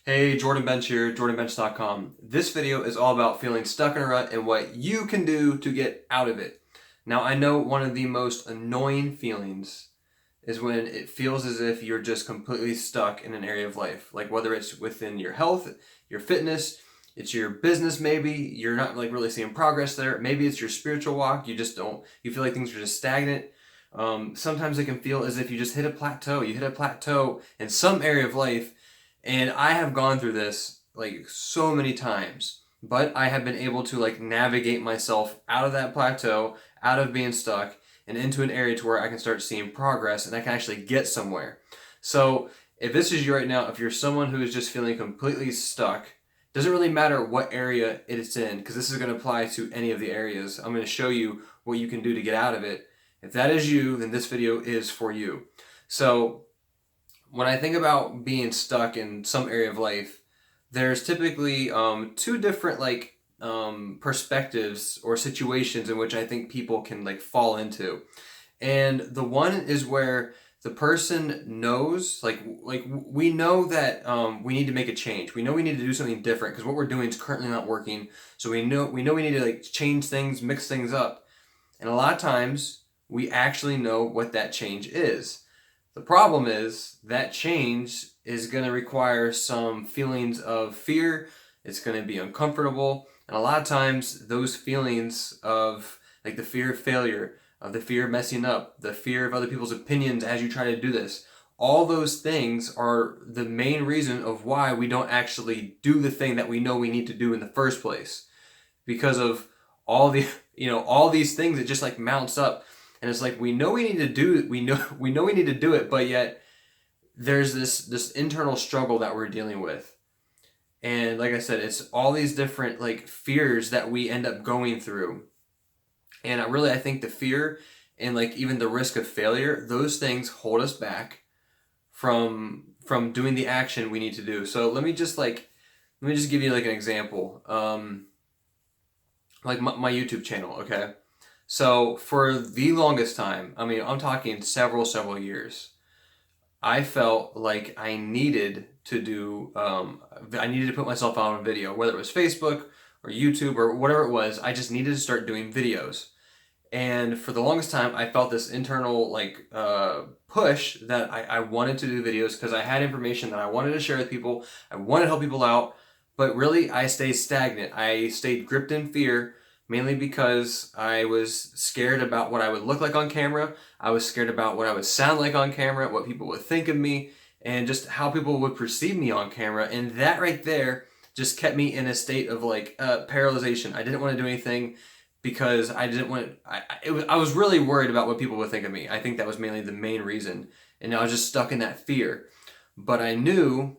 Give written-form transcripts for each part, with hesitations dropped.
Hey, Jordan Bench here, jordanbench.com. This video is all about feeling stuck in a rut and what you can do to get out of it. Now, I know one of the most annoying feelings is when it feels as if you're just completely stuck in an area of life. Like whether it's within your health, your fitness, it's your business maybe, you're not like really seeing progress there. Maybe it's your spiritual walk, you feel like things are just stagnant. Sometimes it can feel as if you just hit a plateau. You hit a plateau in some area of life, and I have gone through this like so many times, but I have been able to like navigate myself out of that plateau, out of being stuck, and into an area to where I can start seeing progress and I can actually get somewhere. So if this is you right now, if you're someone who is just feeling completely stuck, doesn't really matter what area it's in, because this is going to apply to any of the areas. I'm going to show you what you can do to get out of it. If that is you, then this video is for you. So when I think about being stuck in some area of life, there's typically two different perspectives or situations in which I think people can like fall into. And the one is where the person knows, like we know that we need to make a change. We know we need to do something different because what we're doing is currently not working. So we know we need to like change things, mix things up. And a lot of times we actually know what that change is. The problem is that change is going to require some feelings of fear. It's going to be uncomfortable. And a lot of times those feelings of like the fear of failure, of the fear of messing up, the fear of other people's opinions as you try to do this, all those things are the main reason of why we don't actually do the thing that we know we need to do in the first place. Because of all the, all these things, it just like mounts up. And it's like we know we need to do it. We know we need to do it, but yet there's this internal struggle that we're dealing with. And like I said, it's all these different like fears that we end up going through. And I think the fear and like even the risk of failure, those things hold us back from doing the action we need to do. So let me just give you like an example. Like my YouTube channel, okay? So for the longest time, I mean, I'm talking several years, I felt like I needed to put myself out on video, whether it was Facebook or YouTube or whatever it was. I just needed to start doing videos. And for the longest time, I felt this internal push that I wanted to do videos because I had information that I wanted to share with people. I wanted to help people out, but really I stayed stagnant. I stayed gripped in fear, mainly because I was scared about what I would look like on camera. I was scared about what I would sound like on camera, what people would think of me, and just how people would perceive me on camera. And that right there just kept me in a state of paralyzation. I didn't want to do anything because I didn't want. I was really worried about what people would think of me. I think that was mainly the main reason, and I was just stuck in that fear. But I knew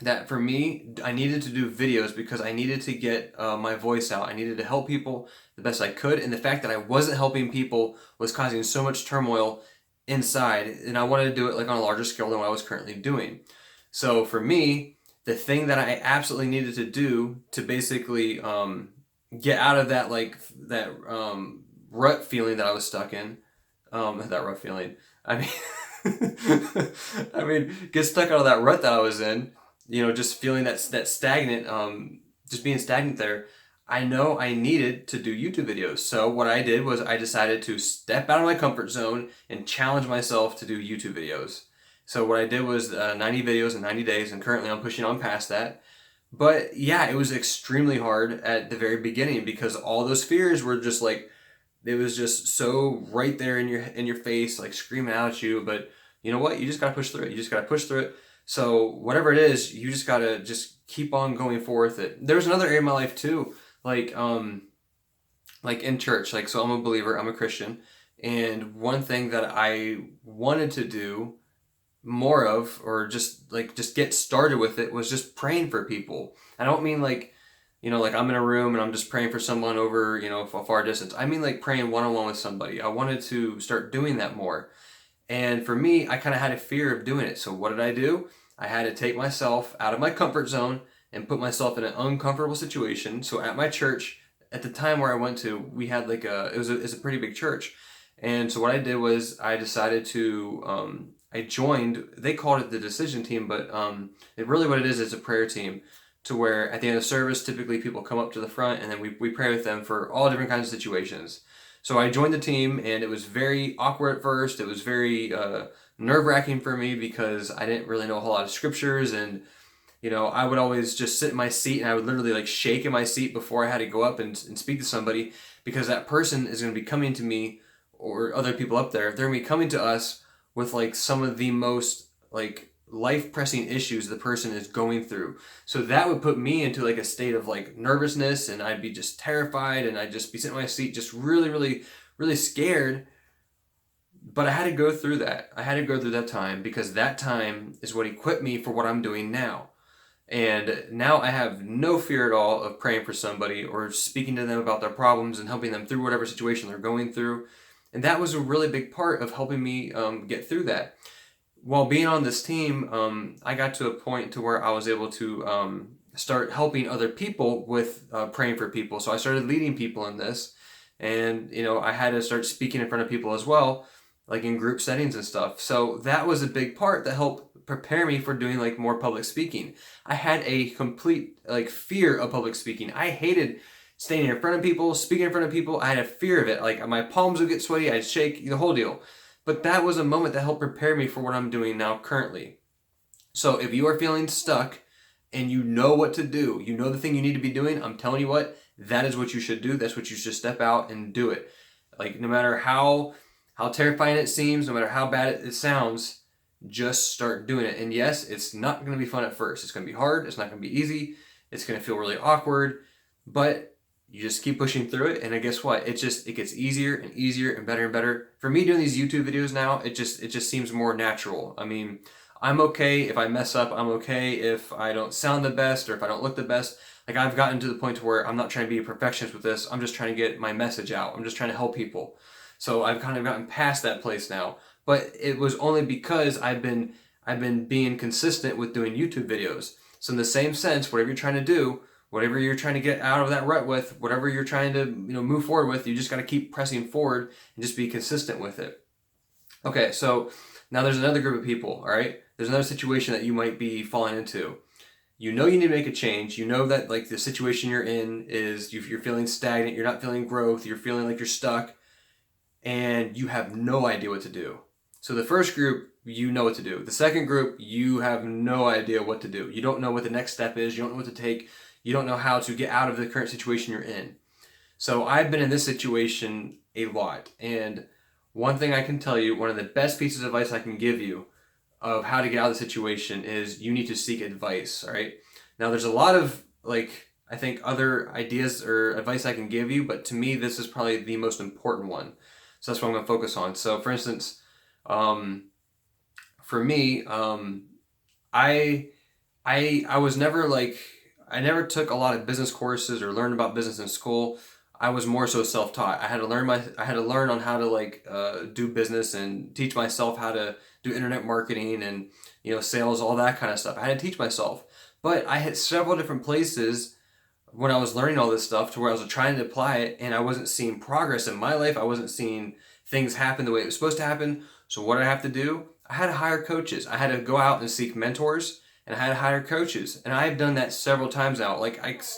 that for me, I needed to do videos because I needed to get my voice out. I needed to help people the best I could, and the fact that I wasn't helping people was causing so much turmoil inside, and I wanted to do it like on a larger scale than what I was currently doing. So for me, the thing that I absolutely needed to do to basically get out of that rut feeling that I was stuck in, that rut feeling. I mean, I mean, get stuck out of that rut that I was in. Just feeling that stagnant, just being stagnant there. I know I needed to do YouTube videos. So what I did was I decided to step out of my comfort zone and challenge myself to do YouTube videos. So what I did was 90 videos in 90 days, and currently I'm pushing on past that. But yeah, it was extremely hard at the very beginning because all those fears were just like, it was just so right there in your face, like screaming out at you. But you know what? You just gotta push through it. You just gotta push through it. So whatever it is, you just gotta just keep on going forth. It. There was another area of my life too, like in church. Like so, I'm a believer. I'm a Christian, and one thing that I wanted to do more of, or just get started with it, was just praying for people. I don't mean like I'm in a room and I'm just praying for someone over a far distance. I mean like praying one on one with somebody. I wanted to start doing that more. And for me, I kind of had a fear of doing it. So what did I do? I had to take myself out of my comfort zone and put myself in an uncomfortable situation. So at my church, at the time where I went to, we had it was a pretty big church. And so what I did was I decided to I joined. They called it the decision team, but what it is a prayer team. To where at the end of service, typically people come up to the front and then we pray with them for all different kinds of situations. So I joined the team, and it was very awkward at first. It was very nerve-wracking for me because I didn't really know a whole lot of scriptures, and I would always just sit in my seat, and I would literally like shake in my seat before I had to go up and speak to somebody, because that person is going to be coming to me, or other people up there. They're going to be coming to us with like some of the most like life-pressing issues the person is going through. So that would put me into like a state of like nervousness, and I'd be just terrified, and I'd just be sitting in my seat just really, really, really scared. But I had to go through that. I had to go through that time, because that time is what equipped me for what I'm doing now. And now I have no fear at all of praying for somebody or speaking to them about their problems and helping them through whatever situation they're going through. And that was a really big part of helping me get through that. While being on this team, I got to a point to where I was able to start helping other people with praying for people. So I started leading people in this, and I had to start speaking in front of people as well, like in group settings and stuff. So that was a big part that helped prepare me for doing like more public speaking. I had a complete like fear of public speaking. I hated standing in front of people, speaking in front of people. I had a fear of it. Like my palms would get sweaty, I'd shake, the whole deal. But that was a moment that helped prepare me for what I'm doing now currently. So if you are feeling stuck and you know what to do, you know the thing you need to be doing, I'm telling you what, that is what you should do. That's what you should step out and do it. Like no matter how terrifying it seems, no matter how bad it sounds, just start doing it. And yes, it's not going to be fun at first. It's going to be hard. It's not going to be easy. It's going to feel really awkward, but you just keep pushing through it. And guess what? It gets easier and easier and better and better. For me doing these YouTube videos now, it just seems more natural. I mean, I'm okay if I mess up. I'm okay if I don't sound the best or if I don't look the best. Like I've gotten to the point where I'm not trying to be a perfectionist with this. I'm just trying to get my message out. I'm just trying to help people. So I've kind of gotten past that place now. But it was only because I've been being consistent with doing YouTube videos. So in the same sense, whatever you're trying to do, whatever you're trying to get out of that rut with, whatever you're trying to move forward with, you just got to keep pressing forward and just be consistent with it. Okay, so now there's another group of people, all right? There's another situation that you might be falling into. You know you need to make a change. You know that like the situation you're in is you're feeling stagnant, you're not feeling growth, you're feeling like you're stuck, and you have no idea what to do. So the first group, you know what to do. The second group, you have no idea what to do. You don't know what the next step is. You don't know what to take. You don't know how to get out of the current situation you're in. So I've been in this situation a lot. And one thing I can tell you, one of the best pieces of advice I can give you of how to get out of the situation is you need to seek advice, all right? Now there's a lot of I think other ideas or advice I can give you, but to me this is probably the most important one. So that's what I'm going to focus on. So for instance, for me, I was never I never took a lot of business courses or learned about business in school. I was more so self-taught. I had to learn on how to do business and teach myself how to do internet marketing and sales, all that kind of stuff. I had to teach myself. But I had several different places when I was learning all this stuff to where I was trying to apply it, and I wasn't seeing progress in my life. I wasn't seeing things happen the way it was supposed to happen. So what did I have to do? I had to hire coaches. I had to go out and seek mentors, and I had to hire coaches. And I've done that several times now.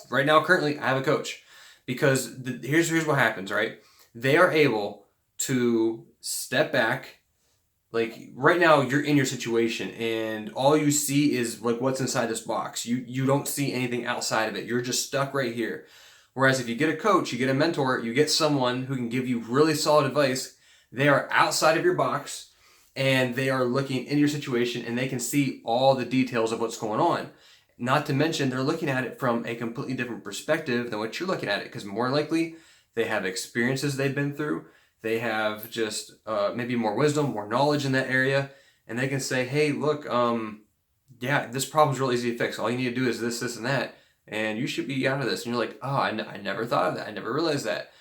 Right now, currently, I have a coach. Because here's what happens, right? They are able to step back. Like right now, you're in your situation, and all you see is like what's inside this box. You don't see anything outside of it. You're just stuck right here. Whereas if you get a coach, you get a mentor, you get someone who can give you really solid advice, they are outside of your box, and they are looking in your situation, and they can see all the details of what's going on. Not to mention, they're looking at it from a completely different perspective than what you're looking at it, because more likely they have experiences they've been through. They have just maybe more wisdom, more knowledge in that area, and they can say, hey, look, yeah, this problem's real easy to fix. All you need to do is this, this, and that, and you should be out of this. And you're like, oh, I never thought of that. I never realized that.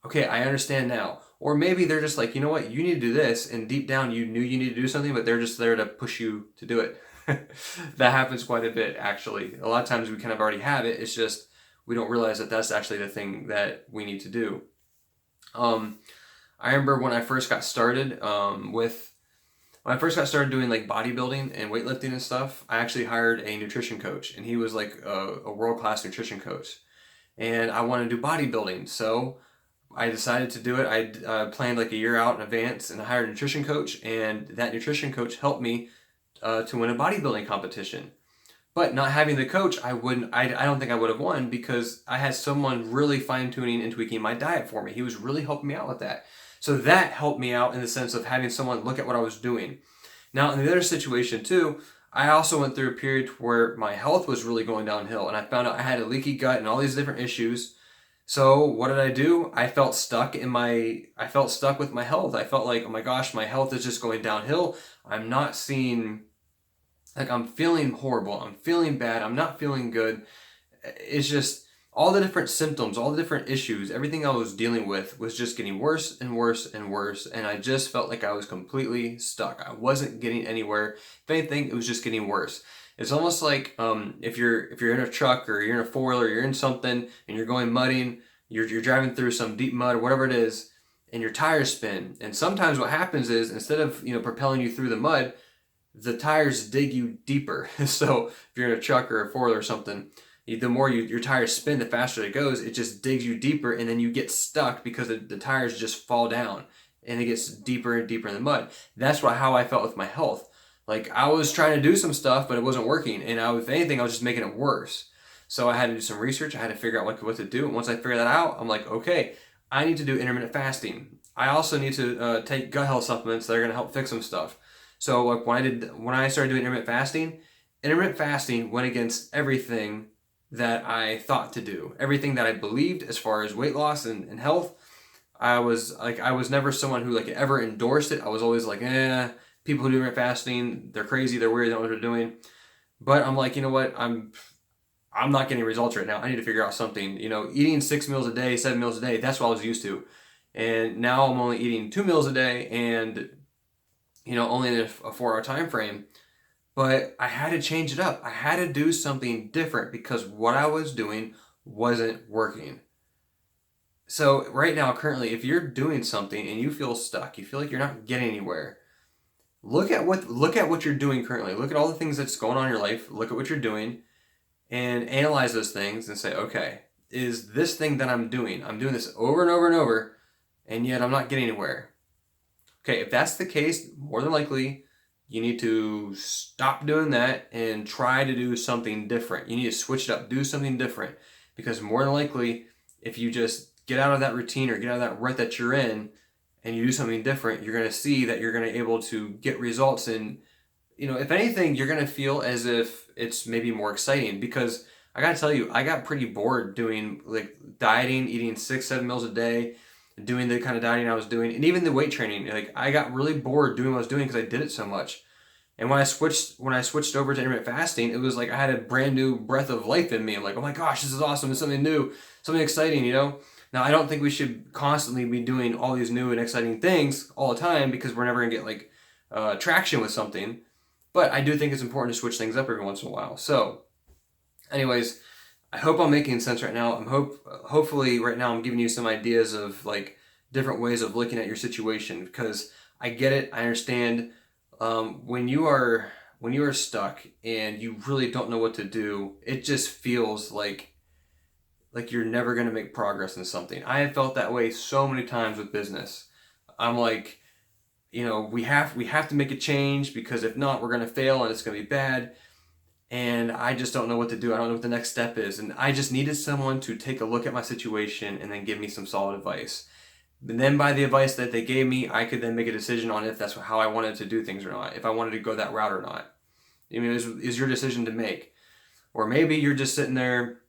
Okay, I understand now. Or maybe they're just like, you know what, you need to do this, and deep down you knew you need to do something, but they're just there to push you to do it. That happens quite a bit, actually. A lot of times we kind of already have it. It's just we don't realize that that's actually the thing that we need to do. I remember when I first got started with when I first got started doing like bodybuilding and weightlifting and stuff, I actually hired a nutrition coach, and he was like a world-class nutrition coach. And I wanted to do bodybuilding, so I decided to do it. I planned like a year out in advance, and I hired a nutrition coach, and that nutrition coach helped me to win a bodybuilding competition. But not having the coach, I wouldn't. I don't think I would have won because I had someone really fine tuning and tweaking my diet for me. He was really helping me out with that. So that helped me out in the sense of having someone look at what I was doing. Now, in the other situation too, I also went through a period where my health was really going downhill, and I found out I had a leaky gut and all these different issues. So what did I do? I felt stuck with my health. I felt like, oh my gosh, my health is just going downhill. I'm not seeing, like, I'm feeling horrible. I'm feeling bad. I'm not feeling good. It's just all the different symptoms, all the different issues, everything I was dealing with was just getting worse and worse and worse. And I just felt like I was completely stuck. I wasn't getting anywhere. If anything, it was just getting worse. It's almost like if you're in a truck or you're in a four-wheeler, you're in something and you're going mudding, you're driving through some deep mud or whatever it is, and your tires spin. And sometimes what happens is instead of propelling you through the mud, the tires dig you deeper. So if you're in a truck or a four-wheeler or something, the more your tires spin, the faster it goes. It just digs you deeper, and then you get stuck because the tires just fall down, and it gets deeper and deeper in the mud. That's how I felt with my health. Like, I was trying to do some stuff, but it wasn't working, and if anything, I was just making it worse. So I had to do some research. I had to figure out what to do, and once I figured that out, I'm like, okay, I need to do intermittent fasting. I also need to take gut health supplements that are going to help fix some stuff. So like when I started doing intermittent fasting went against everything that I thought to do, everything that I believed as far as weight loss and health. I was never someone who like ever endorsed it. I was always like, people who do intermittent fasting, they're crazy, they're weird, they don't know what they're doing. But I'm like, you know what? I'm not getting results right now. I need to figure out something. Eating 6 meals a day, 7 meals a day, that's what I was used to. And now I'm only eating 2 meals a day and only in a 4-hour time frame. But I had to change it up. I had to do something different because what I was doing wasn't working. So right now, currently, if you're doing something and you feel stuck, you feel like you're not getting anywhere, look at what you're doing currently. Look at all the things that's going on in your life. Look at what you're doing and analyze those things and say, okay, is this thing that I'm doing this over and over and over, and yet I'm not getting anywhere. Okay, if that's the case, more than likely, you need to stop doing that and try to do something different. You need to switch it up, do something different. Because more than likely, if you just get out of that routine or get out of that rut that you're in and you do something different, you're going to see that you're going to be able to get results. And, if anything, you're going to feel as if it's maybe more exciting. Because I got to tell you, I got pretty bored doing like dieting, eating 6, 7 meals a day, doing the kind of dieting I was doing, and even the weight training. Like, I got really bored doing what I was doing because I did it so much. And when I switched over to intermittent fasting, it was like I had a brand new breath of life in me. I'm like, oh my gosh, this is awesome. It's something new, something exciting, Now, I don't think we should constantly be doing all these new and exciting things all the time because we're never going to get like traction with something. But I do think it's important to switch things up every once in a while. So, anyways, I hope I'm making sense right now. Hopefully right now I'm giving you some ideas of like different ways of looking at your situation, because I get it. I understand when you are stuck and you really don't know what to do, it just feels like you're never going to make progress in something. I have felt that way so many times with business. I'm like, we have to make a change because if not, we're going to fail and it's going to be bad. And I just don't know what to do. I don't know what the next step is. And I just needed someone to take a look at my situation and then give me some solid advice. And then by the advice that they gave me, I could then make a decision on if that's how I wanted to do things or not, if I wanted to go that route or not. Is your decision to make. Or maybe you're just sitting there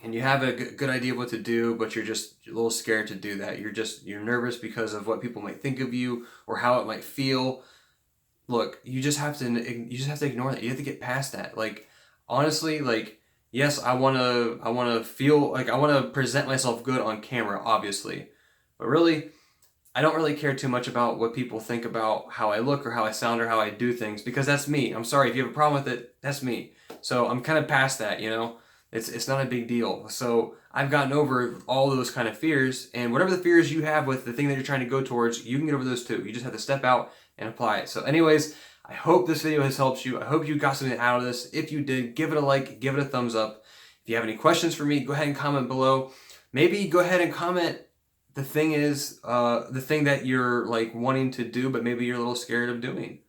and you have a good idea of what to do, but you're just a little scared to do that. You're nervous because of what people might think of you or how it might feel. Look, you just have to ignore that. You have to get past that. Like, honestly, like, yes, I want to feel like I want to present myself good on camera, obviously. But really, I don't really care too much about what people think about how I look or how I sound or how I do things, because that's me. I'm sorry if you have a problem with it, that's me. So I'm kind of past that, It's not a big deal. So I've gotten over all those kind of fears, and whatever the fears you have with the thing that you're trying to go towards, you can get over those too. You just have to step out and apply it. So anyways, I hope this video has helped you. I hope you got something out of this. If you did, give it a like, give it a thumbs up. If you have any questions for me, go ahead and comment below. Maybe go ahead and comment the thing that you're like wanting to do, but maybe you're a little scared of doing.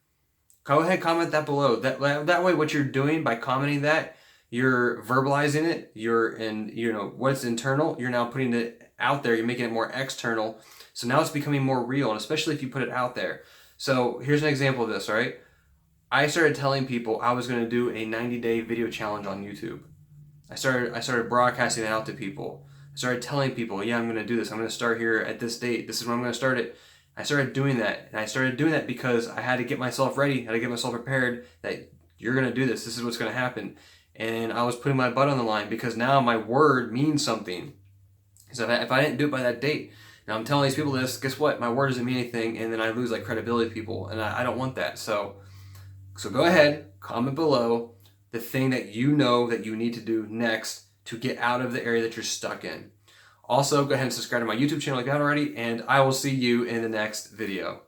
Go ahead, comment that below. That way, what you're doing by commenting that, you're verbalizing it. What's internal. You're now putting it out there. You're making it more external. So now it's becoming more real, and especially if you put it out there. So here's an example of this. Right, I started telling people I was going to do a 90-day video challenge on YouTube. I started broadcasting it out to people. I started telling people, yeah, I'm going to do this. I'm going to start here at this date. This is when I'm going to start it. I started doing that. And I started doing that because I had to get myself ready. I had to get myself prepared that you're going to do this. This is what's going to happen. And I was putting my butt on the line because now my word means something. So if I didn't do it by that date, now I'm telling these people this, guess what? My word doesn't mean anything. And then I lose like credibility to people. And I don't want that. So go ahead, comment below the thing that you know that you need to do next to get out of the area that you're stuck in. Also, go ahead and subscribe to my YouTube channel if you haven't already, and I will see you in the next video.